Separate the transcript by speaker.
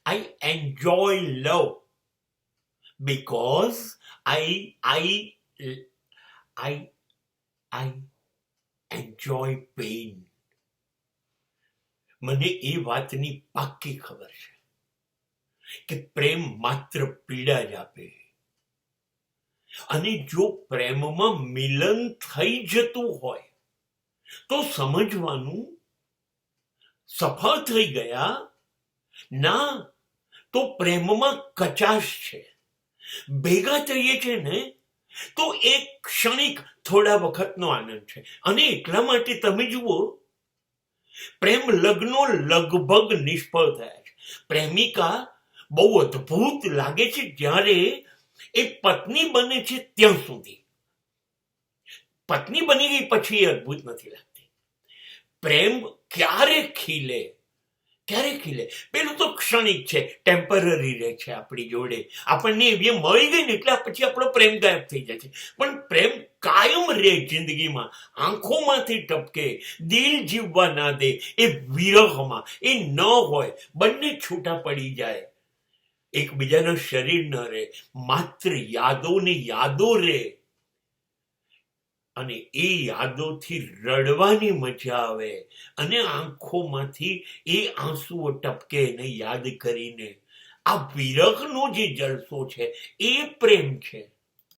Speaker 1: I enjoy love because I enjoy pain. મને એ વાતની પાક્કી ખબર છે કે પ્રેમ માત્ર પીડા જ આપે, અને જો પ્રેમમાં મિલન થઈ જતું હોય તો સમજવાનું સફળ થઈ ગયા, ના તો પ્રેમમાં કચાશ છે. ભેગા થઈએ છે ને તો એક ક્ષણિક થોડા વખતનો આનંદ છે, અને એટલા માટે તમે જુઓ પ્રેમ લગ્નો લગભગ નિષ્ફળ થયા છે. પ્રેમિકા બહુ અદ્ભુત લાગે છે જ્યારે એ પત્ની બને છે ત્યાં સુધી. પત્ની બની ગઈ પછી એ અદ્ભુત નથી લાગતી. પ્રેમ ક્યારે ખીલે, પેલું તો ક્ષણિક છે, ટેમ્પરરી રહે છે આપણી જોડે, આપણને એવી મળી ગઈ ને એટલે પછી આપણો પ્રેમ ગાયબ થઈ જાય છે. પણ પ્રેમ કાયમ રહે જિંદગીમાં, આંખોમાંથી ટપકે, દિલ જીવવા ના દે. એ વિરહમાં એ ન હોય, બંને છૂટા પડી જાય, એકબીજાના શરીર ન રહે, માત્ર યાદો ને યાદો રહે, અને એ યાદોથી રડવાની મજા આવે, અને આંખોમાંથી એ આંસુઓ ટપકે એને યાદ કરીને. આ વિરહનો જે જલસો છે એ પ્રેમ છે.